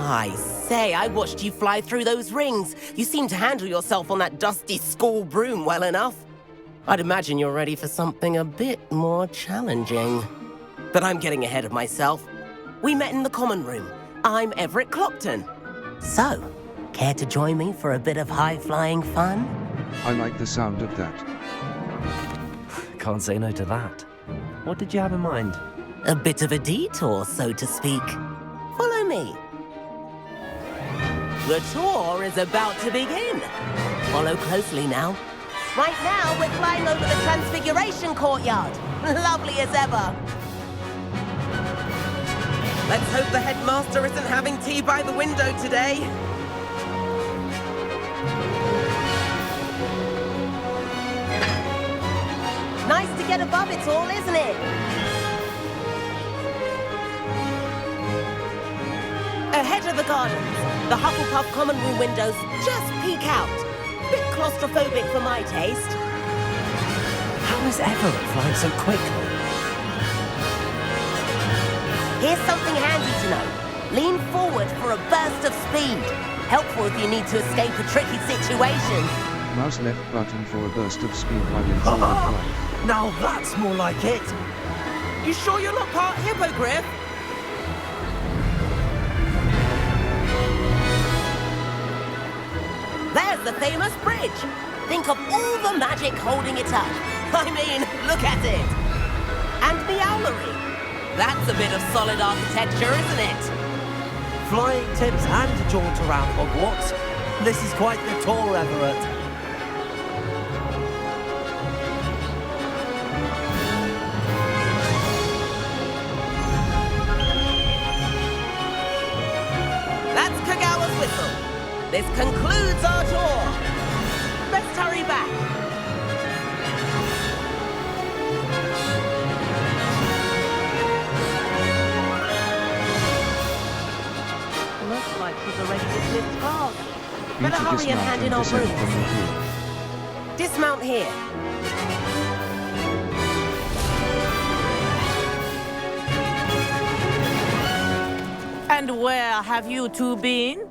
I say, I watched you fly through those rings. You seem to handle yourself on that dusty school broom well enough. I'd imagine you're ready for something a bit more challenging. But I'm getting ahead of myself. We met in the common room. I'm Everett Clopton. So, care to join me for a bit of high-flying fun? I like the sound of that. Can't say no to that. What did you have in mind? A bit of a detour, so to speak. Follow me. The tour is about to begin. Follow closely now. Right now, we're flying over the Transfiguration Courtyard. Lovely as ever. Let's hope the headmaster isn't having tea by the window today. Nice to get above it all, isn't it? Ahead of the gardens, the Hufflepuff common room windows just peek out. Bit claustrophobic for my taste. How is Everett flying so quickly? Here's something handy to know. Lean forward for a burst of speed. Helpful if you need to escape a tricky situation. Mouse left button for a burst of speed while in forward flight. Now that's more like it. You sure you're not part hippogriff? There's the famous bridge. Think of all the magic holding it up. I mean, look at it. And the owlery. That's a bit of solid architecture, isn't it? Flying tips and a jaunt around Hogwarts. This is quite the tour, Everett. That's Kagawa's whistle. This concludes our tour. Let's hurry back. Looks like she's already dismissed class. You Better to hurry and hand in our descend from the brooms. hill. Dismount here. And where have you two been?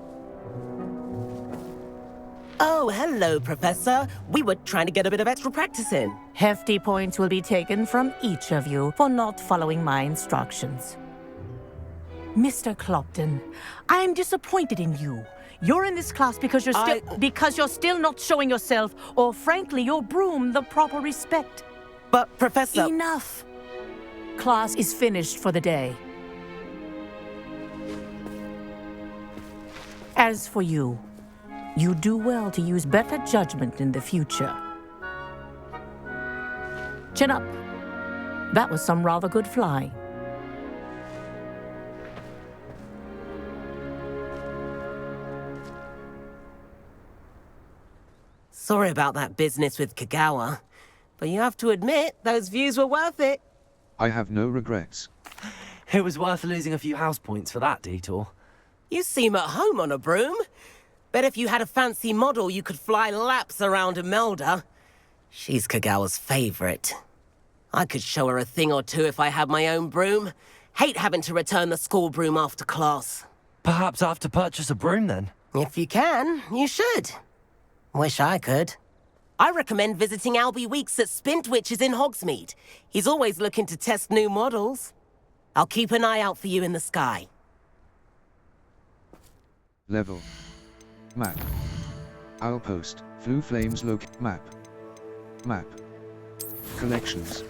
Oh, hello, Professor. We were trying to get a bit of extra practice in. Hefty points will be taken from each of you for not following my instructions. Mr. Clopton, I'm disappointed in you. You're in this class because you're still not showing yourself, or frankly, your broom, the proper respect. But, Professor... Enough. Class is finished for the day. As for you, you do well to use better judgment in the future. Chin up. That was some rather good flying. Sorry about that business with Kagawa, but you have to admit, those views were worth it. I have no regrets. It was worth losing a few house points for that detour. You seem at home on a broom. Bet if you had a fancy model, you could fly laps around Imelda. She's Kagawa's favorite. I could show her a thing or two if I had my own broom. Hate having to return the school broom after class. Perhaps I have to purchase a broom then. If you can, you should. Wish I could. I recommend visiting Albie Weeks at Spintwitches in Hogsmeade. He's always looking to test new models. I'll keep an eye out for you in the sky. Level. Map. Owlpost. Flue Flames Map. Map. Collections.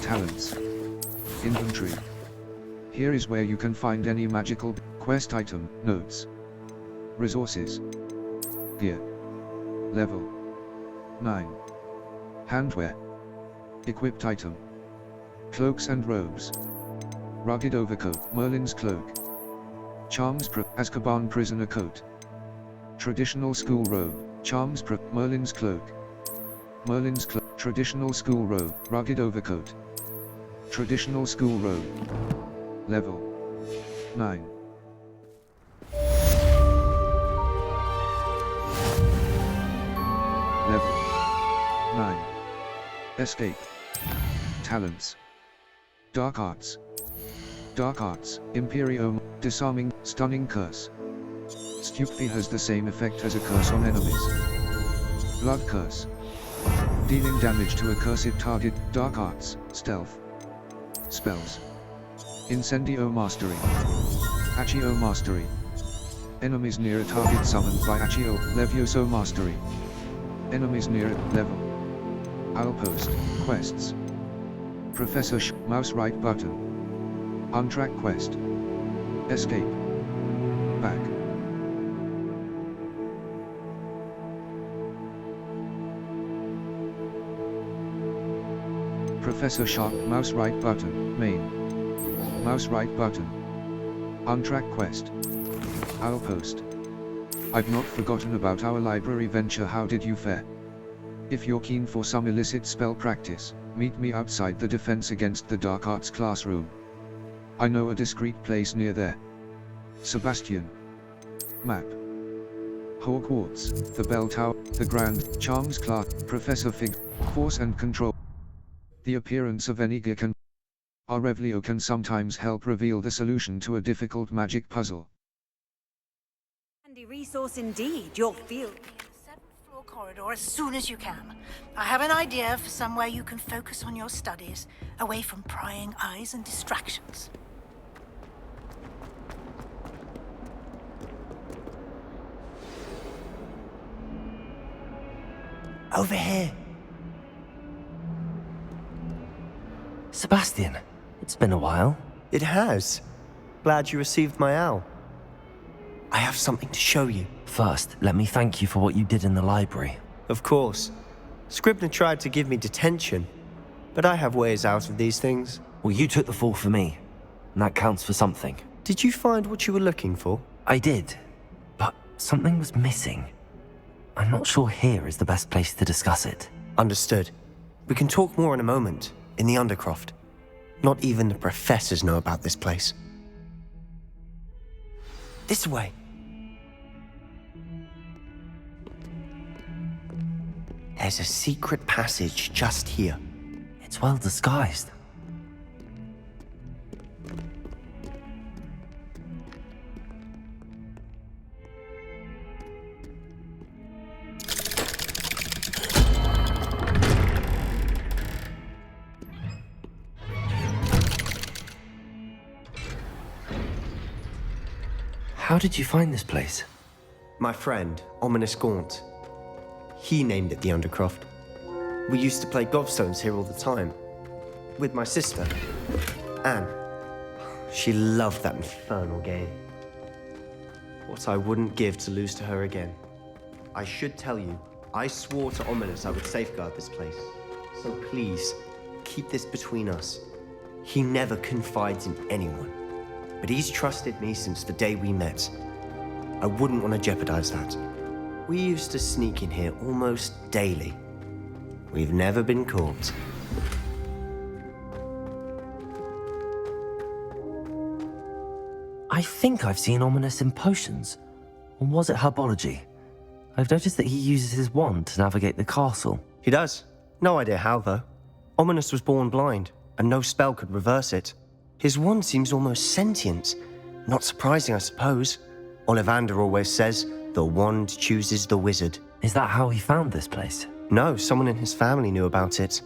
Talents. Inventory. Here is where you can find any magical quest item, notes. Resources. Gear. Level 9. Handwear. Equipped item. Cloaks and robes. Rugged overcoat. Merlin's cloak. Charms Azkaban prisoner coat. Traditional school robe. Charms Merlin's cloak. Merlin's cloak. Traditional school robe. Rugged overcoat. Traditional school robe. Level 9. Level 9. Escape. Talents. Dark Arts. Dark Arts. Imperium. Disarming. Stunning curse. Stupefy has the same effect as a curse on enemies. Blood curse. Dealing damage to a cursed target, dark arts, stealth. Spells. Incendio mastery. Accio mastery. Enemies near a target summoned by Accio, Levioso mastery. Enemies near it, level. Outpost, quests. Professor mouse right button. Untrack quest. Escape. Back. Professor Sharp, mouse right button, main. Mouse right button. Untrack quest. Outpost. I've not forgotten about our library venture. How did you fare? If you're keen for some illicit spell practice, meet me outside the Defense Against the Dark Arts classroom. I know a discreet place near there. Sebastian. Map. Hogwarts, the Bell Tower, the Grand Charms class, Professor Fig, Force and Control. The appearance of any gear can or Revlio can sometimes help reveal the solution to a difficult magic puzzle. Handy resource indeed. You'll feel The 7th floor corridor as soon as you can. I have an idea for somewhere you can focus on your studies, away from prying eyes and distractions. Over here. Sebastian, it's been a while. It has. Glad you received my owl. I have something to show you. First, let me thank you for what you did in the library. Of course. Scribner tried to give me detention, but I have ways out of these things. Well, you took the fall for me, and that counts for something. Did you find what you were looking for? I did, but something was missing. I'm not sure here is the best place to discuss it. Understood. We can talk more in a moment, in the Undercroft. Not even the professors know about this place. This way. There's a secret passage just here. It's well disguised. How did you find this place? My friend, Ominous Gaunt. He named it the Undercroft. We used to play gobstones here all the time. With my sister, Anne. She loved that infernal game. What I wouldn't give to lose to her again. I should tell you, I swore to Ominous I would safeguard this place. So please, keep this between us. He never confides in anyone. But he's trusted me since the day we met. I wouldn't want to jeopardize that. We used to sneak in here almost daily. We've never been caught. I think I've seen Ominous in potions. Or was it herbology? I've noticed that he uses his wand to navigate the castle. He does. No idea how, though. Ominous was born blind, and no spell could reverse it. His wand seems almost sentient. Not surprising, I suppose. Ollivander always says, the wand chooses the wizard. Is that how he found this place? No, someone in his family knew about it.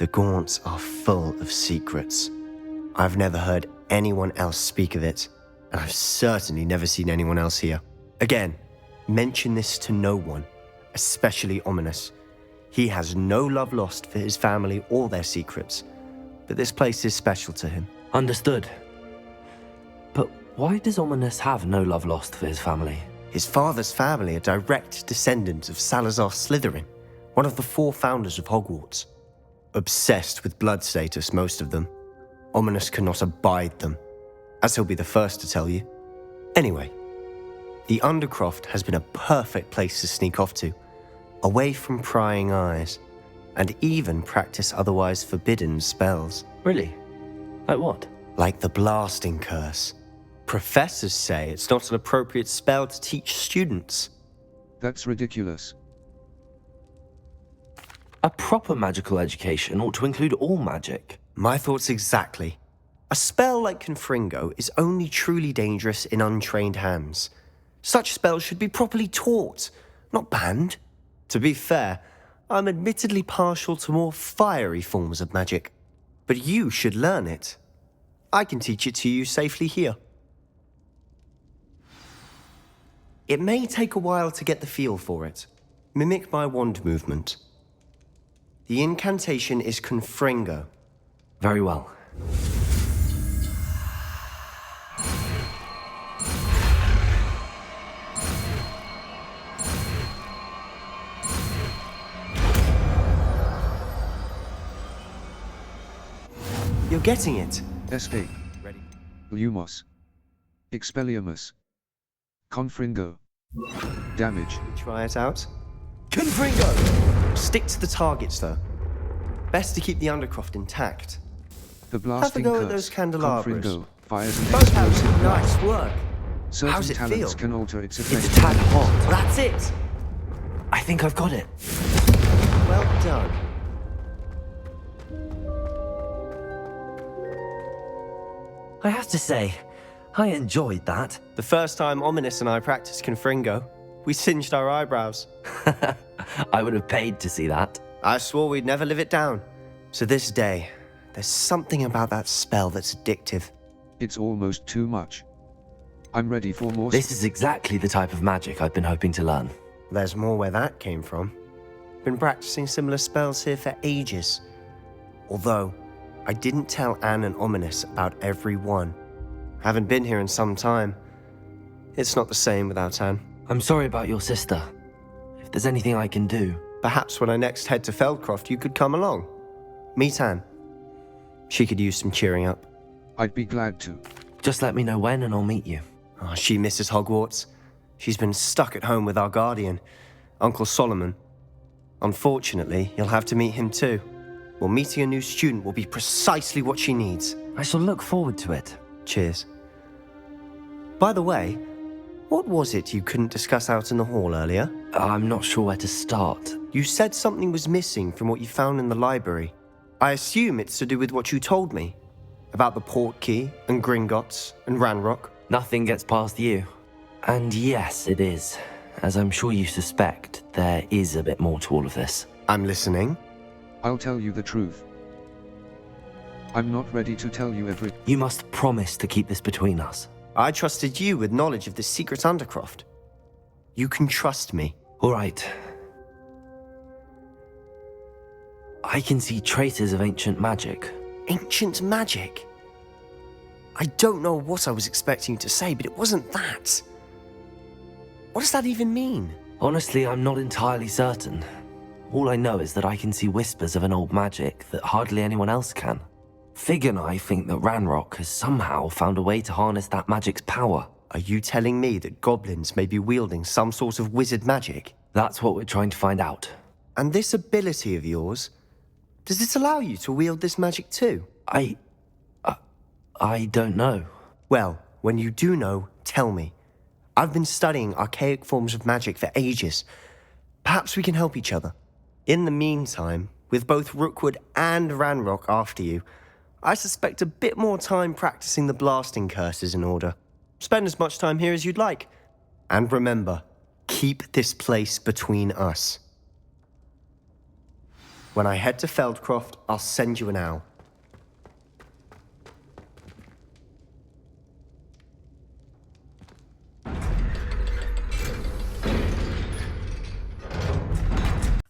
The Gaunts are full of secrets. I've never heard anyone else speak of it, and I've certainly never seen anyone else here. Again, mention this to no one, especially Ominous. He has no love lost for his family or their secrets, but this place is special to him. Understood. But why does Ominous have no love lost for his family? His father's family are direct descendants of Salazar Slytherin, one of the 4 founders of Hogwarts. Obsessed with blood status, most of them. Ominous cannot abide them, as he'll be the first to tell you. Anyway, the Undercroft has been a perfect place to sneak off to, away from prying eyes, and even practice otherwise forbidden spells. Really? Like what? Like the blasting curse. Professors say it's not an appropriate spell to teach students. That's ridiculous. A proper magical education ought to include all magic. My thoughts exactly. A spell like Confringo is only truly dangerous in untrained hands. Such spells should be properly taught, not banned. To be fair, I'm admittedly partial to more fiery forms of magic. But you should learn it. I can teach it to you safely here. It may take a while to get the feel for it. Mimic my wand movement. The incantation is Confringo. Very well. You're getting it. Escape. Ready? Lumos. Expelliarmus. Confringo. Damage. Try it out. Confringo! Stick to the targets, though. Best to keep the Undercroft intact. The blasting go at curse. those candelabras. Confringo fires an Both have explosive nice blast. work. Certain How's it talents feel? can alter its effect. It's a tad hot. That's it! I think I've got it. Well done. I have to say, I enjoyed that. The first time Ominous and I practiced Confringo, we singed our eyebrows. I would have paid to see that. I swore we'd never live it down. So this day, there's something about that spell that's addictive. It's almost too much. I'm ready for more. This is exactly the type of magic I've been hoping to learn. There's more where that came from. Been practicing similar spells here for ages. Although, I didn't tell Anne and Ominous about every one. Haven't been here in some time. It's not the same without Anne. I'm sorry about your sister. If there's anything I can do... Perhaps when I next head to Feldcroft, you could come along. Meet Anne. She could use some cheering up. I'd be glad to. Just let me know when and I'll meet you. Oh, she misses Hogwarts. She's been stuck at home with our guardian, Uncle Solomon. Unfortunately, you'll have to meet him too. Well, meeting a new student will be precisely what she needs. I shall look forward to it. Cheers. By the way, what was it you couldn't discuss out in the hall earlier? I'm not sure where to start. You said something was missing from what you found in the library. I assume it's to do with what you told me. About the Portkey, and Gringotts, and Ranrock. Nothing gets past you. And yes, it is. As I'm sure you suspect, there is a bit more to all of this. I'm listening. I'll tell you the truth. I'm not ready to tell you everything. You must promise to keep this between us. I trusted you with knowledge of the secret Undercroft. You can trust me. All right. I can see traces of ancient magic. Ancient magic? I don't know what I was expecting you to say, but it wasn't that. What does that even mean? Honestly, I'm not entirely certain. All I know is that I can see whispers of an old magic that hardly anyone else can. Fig and I think that Ranrock has somehow found a way to harness that magic's power. Are you telling me that goblins may be wielding some sort of wizard magic? That's what we're trying to find out. And this ability of yours, does it allow you to wield this magic too? I don't know. Well, when you do know, tell me. I've been studying archaic forms of magic for ages. Perhaps we can help each other. In the meantime, with both Rookwood and Ranrock after you, I suspect a bit more time practicing the blasting curse is in order. Spend as much time here as you'd like. And remember, keep this place between us. When I head to Feldcroft, I'll send you an owl.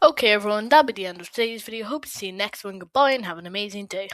Okay everyone, that'll be the end of today's video. Hope to see you next one. Goodbye and have an amazing day.